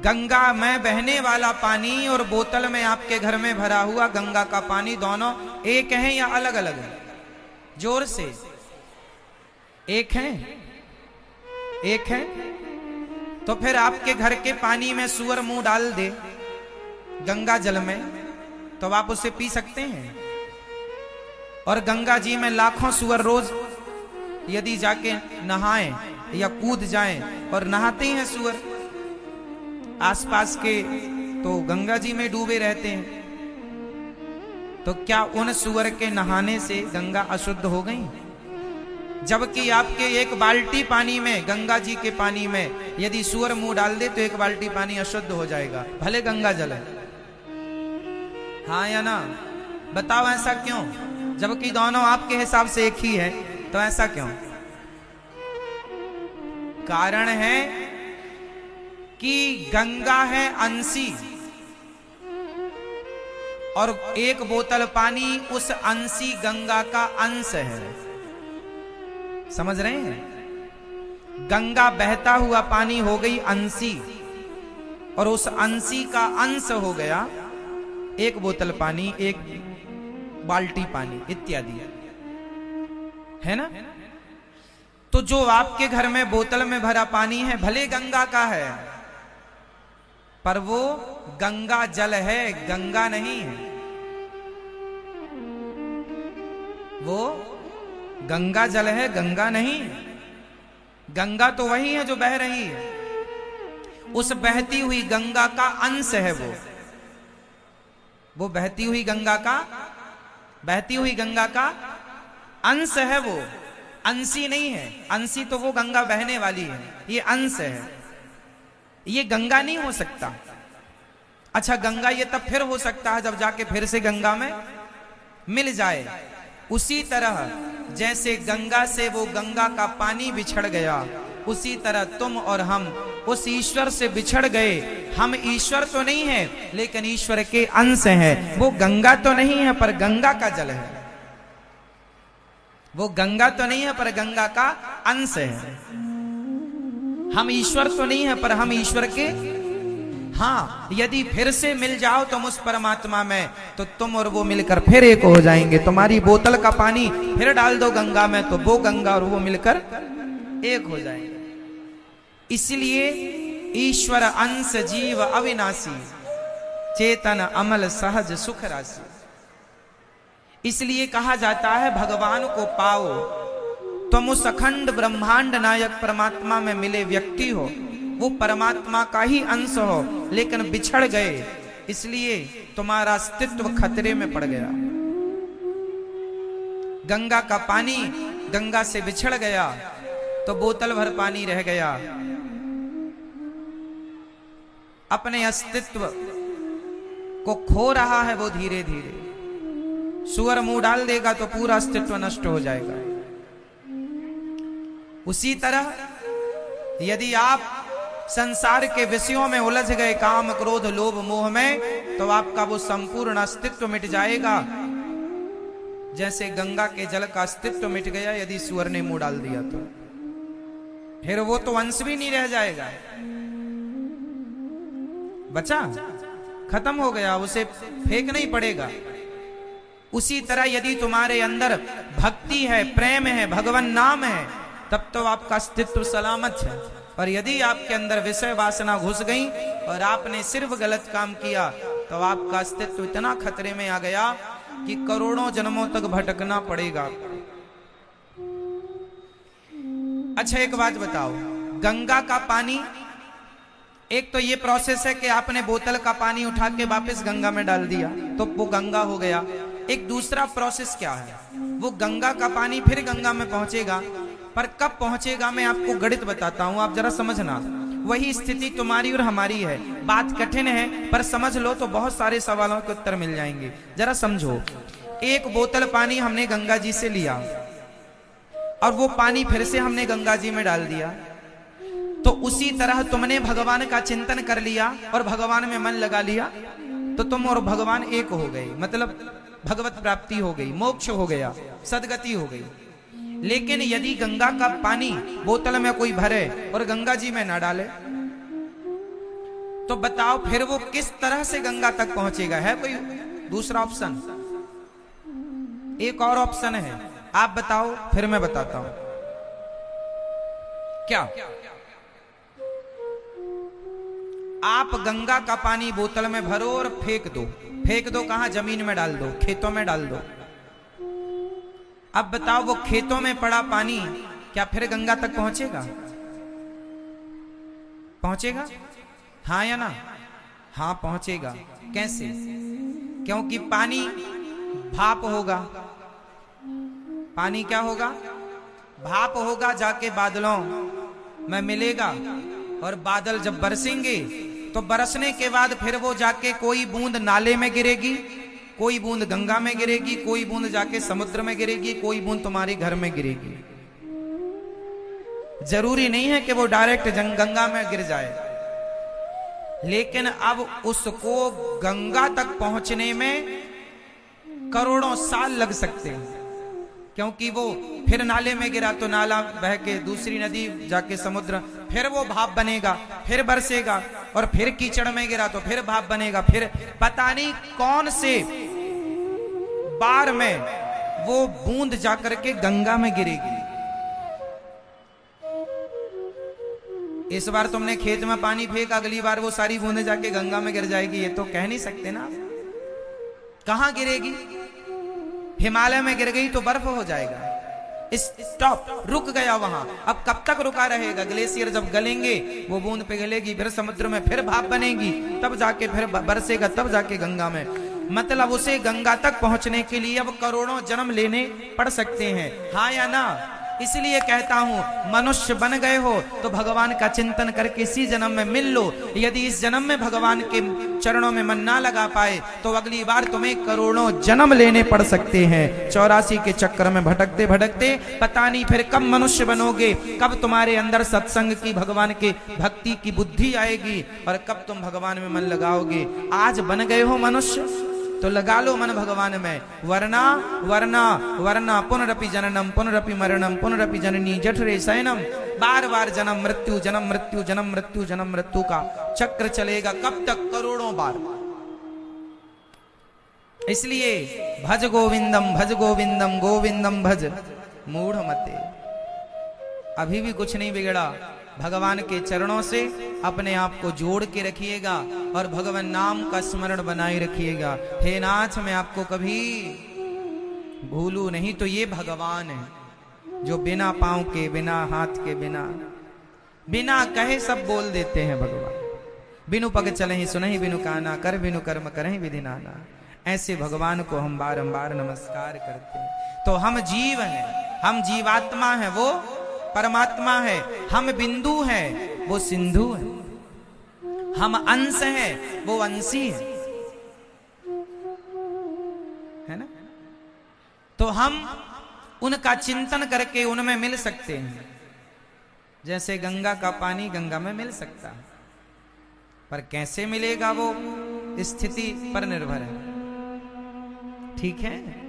गंगा में बहने वाला पानी और बोतल में आपके घर में भरा हुआ गंगा का पानी दोनों एक हैं या अलग अलग हैं? जोर से। एक हैं? एक है। तो फिर आपके घर के पानी में सूअर मुंह डाल दे गंगा जल में, तो आप उसे पी सकते हैं? और गंगा जी में लाखों सूअर रोज यदि जाके नहाएं या कूद जाएं, और नहाते हैं सूअर आसपास के, तो गंगा जी में डूबे रहते हैं, तो क्या उन सूअर के नहाने से गंगा अशुद्ध हो गई? जबकि आपके एक बाल्टी पानी में, गंगा जी के पानी में यदि सूअर मुंह डाल दे तो एक बाल्टी पानी अशुद्ध हो जाएगा, भले गंगा जल है। हाँ या ना? बताओ ऐसा क्यों? जबकि दोनों आपके हिसाब से एक ही है, तो ऐसा क्यों? कारण है कि गंगा है अंशी, और एक बोतल पानी उस अंशी गंगा का अंश है। समझ रहे हैं? गंगा बहता हुआ पानी हो गई अंशी, और उस अंशी का अंश हो गया एक बोतल पानी, एक बाल्टी पानी इत्यादि, है ना? तो जो आपके घर में बोतल में भरा पानी है भले गंगा का है, पर वो गंगा जल है, गंगा नहीं है। वो गंगा जल है, गंगा नहीं है। गंगा तो वही है जो बह रही है, उस बहती हुई गंगा का अंश है वो बहती हुई गंगा का अंश है, वो अंशी नहीं है। अंशी तो वो गंगा बहने वाली है, ये अंश है, ये गंगा नहीं हो सकता। अच्छा, गंगा ये तब फिर हो सकता है जब जाके फिर से गंगा में मिल जाए। उसी तरह जैसे गंगा से वो गंगा का पानी बिछड़ गया, उसी तरह तुम और हम उस ईश्वर से बिछड़ गए। हम ईश्वर तो नहीं है, लेकिन ईश्वर के अंश हैं। वो गंगा तो नहीं है, पर गंगा का जल है। वो गंगा तो नहीं है, पर गंगा का अंश है। हम ईश्वर तो नहीं है, पर हम ईश्वर के, हाँ, यदि फिर से मिल जाओ तुम उस परमात्मा में, तो तुम और वो मिलकर फिर एक हो जाएंगे। तुम्हारी बोतल का पानी फिर डाल दो गंगा में, तो वो गंगा और वो मिलकर एक हो जाएंगे। इसलिए ईश्वर अंश जीव अविनाशी, चेतन अमल सहज सुख राशि। इसलिए कहा जाता है भगवान को पाओ, तुम उस अखंड ब्रह्मांड नायक परमात्मा में मिले व्यक्ति हो, वो परमात्मा का ही अंश हो, लेकिन बिछड़ गए, इसलिए तुम्हारा अस्तित्व खतरे में पड़ गया। गंगा का पानी गंगा से बिछड़ गया तो बोतल भर पानी रह गया। अपने अस्तित्व को खो रहा है वो धीरे धीरे। सूअर मुंह डाल देगा तो पूरा अस्तित्व नष्ट हो जाएगा। उसी तरह यदि आप संसार के विषयों में उलझ गए, काम क्रोध लोभ मोह में, तो आपका वो संपूर्ण अस्तित्व मिट जाएगा, जैसे गंगा के जल का अस्तित्व मिट गया यदि सूअर ने मुंह डाल दिया तो। फिर वो तो अंश भी नहीं रह जाएगा, बचा, खत्म हो गया, उसे फेंकना ही पड़ेगा। उसी तरह यदि तुम्हारे अंदर भक्ति है, प्रेम है, भगवान नाम है, तब तो आपका अस्तित्व सलामत है। पर यदि आपके अंदर विषय वासना घुस गई और आपने सिर्फ गलत काम किया, तो आपका अस्तित्व इतना खतरे में आ गया कि करोड़ों जन्मों तक भटकना पड़ेगा। अच्छा, एक बात बताओ, गंगा का पानी, एक तो ये प्रोसेस है कि आपने बोतल का पानी उठा के वापस गंगा में डाल दिया तो वो गंगा हो गया। एक दूसरा प्रोसेस क्या है, वो गंगा का पानी फिर गंगा में पहुंचेगा, पर कब पहुंचेगा मैं आपको गणित बताता हूं, आप जरा समझना। वही स्थिति तुम्हारी और हमारी है। बात कठिन है, पर समझ लो तो बहुत सारे सवालों के उत्तर मिल जाएंगे। जरा समझो, एक बोतल पानी हमने गंगा जी से लिया और वो पानी फिर से हमने गंगा जी में डाल दिया, तो उसी तरह तुमने भगवान का चिंतन कर लिया और भगवान में मन लगा लिया, तो तुम और भगवान एक हो गए, मतलब भगवत प्राप्ति हो गई, मोक्ष हो गया, सदगति हो गई। लेकिन यदि गंगा का पानी बोतल में कोई भरे और गंगा जी में ना डाले, तो बताओ फिर वो किस तरह से गंगा तक पहुंचेगा? है कोई दूसरा ऑप्शन? एक और ऑप्शन है, आप बताओ फिर मैं बताता हूं। क्या आप गंगा का पानी बोतल में भरो और फेंक दो। फेंक दो कहां? जमीन में डाल दो, खेतों में डाल दो। अब बताओ वो खेतों में पड़ा पानी क्या फिर गंगा तक पहुंचेगा? पहुंचेगा? हाँ या ना? हाँ पहुंचेगा। कैसे? क्योंकि पानी भाप होगा। पानी क्या होगा? भाप होगा, जाके बादलों में मिलेगा और बादल जब बरसेंगे तो बरसने के बाद फिर वो जाके कोई बूंद नाले में गिरेगी, कोई बूंद गंगा में गिरेगी, कोई बूंद जाके समुद्र में गिरेगी, कोई बूंद तुम्हारे घर में गिरेगी। जरूरी नहीं है कि वो डायरेक्ट गंगा में गिर जाए, लेकिन अब उसको गंगा तक पहुंचने में करोड़ों साल लग सकते हैं, क्योंकि वो फिर नाले में गिरा तो नाला बह के दूसरी नदी जाके समुद्र, फिर वो भाप बनेगा, फिर बरसेगा, और फिर कीचड़ में गिरा तो फिर भाप बनेगा, फिर पता नहीं कौन से बार में वो बूंद जाकर के गंगा में गिरेगी। इस बार तुमने खेत में पानी फेंका, अगली बार वो सारी बूंदें जाके गंगा में गिर जाएगी, ये तो कह नहीं सकते ना। कहां गिरेगी? हिमालय में गिर गई तो बर्फ हो जाएगा। स्टॉप, रुक गया वहां। अब कब तक रुका रहेगा? ग्लेशियर जब गलेंगे वो बूंद पिघलेगी, फिर समुद्र में फिर भाप बनेगी, तब जाके फिर बरसेगा, तब जाके गंगा में। मतलब उसे गंगा तक पहुंचने के लिए अब करोड़ों जन्म लेने पड़ सकते हैं। हाँ या ना? इसलिए कहता हूं मनुष्य बन गए हो तो भगवान का चिंतन करके इसी जन्म में मिल लो। यदि इस जन्म में भगवान के चरणों में मन ना लगा पाए तो अगली बार तुम्हें करोड़ों जन्म लेने पड़ सकते हैं। 84 के चक्कर में भटकते भटकते पता नहीं फिर कब मनुष्य बनोगे, कब तुम्हारे अंदर सत्संग की, भगवान के भक्ति की बुद्धि आएगी और कब तुम भगवान में मन लगाओगे। आज बन गए हो मनुष्य तो लगा लो मन भगवान में, वरना वरना वरना पुनरपि जननम पुनरपि मरणम पुनरपि जननी जठरे शयनम। बार बार जन्म मृत्यु जन्म मृत्यु जन्म मृत्यु जन्म मृत्यु का चक्र चलेगा। कब तक? करोड़ों बार। इसलिए भज गोविंदम गोविंदम भज मूढ़ मते। अभी भी कुछ नहीं बिगड़ा, भगवान के चरणों से अपने आप को जोड़ के रखिएगा और भगवान नाम का स्मरण बनाए रखिएगा। हे नाथ, मैं आपको कभी भूलू नहीं। तो ये भगवान है जो बिना पांव के, बिना हाथ के, बिना कहे सब बोल देते हैं भगवान। बिनु पग चले ही सुनहि बिनु काना, कर बिनु कर्म करहि विधि नाना। ऐसे भगवान को हम बारंबार नमस्कार करते हैं। तो हम जीव हैं, हम जीवात्मा है, वो परमात्मा है। हम बिंदु हैं, वो सिंधु है। हम अंश हैं, वो अंशी है ना? तो हम उनका चिंतन करके उनमें मिल सकते हैं। जैसे गंगा का पानी गंगा में मिल सकता है, पर कैसे मिलेगा वो स्थिति पर निर्भर है। ठीक है।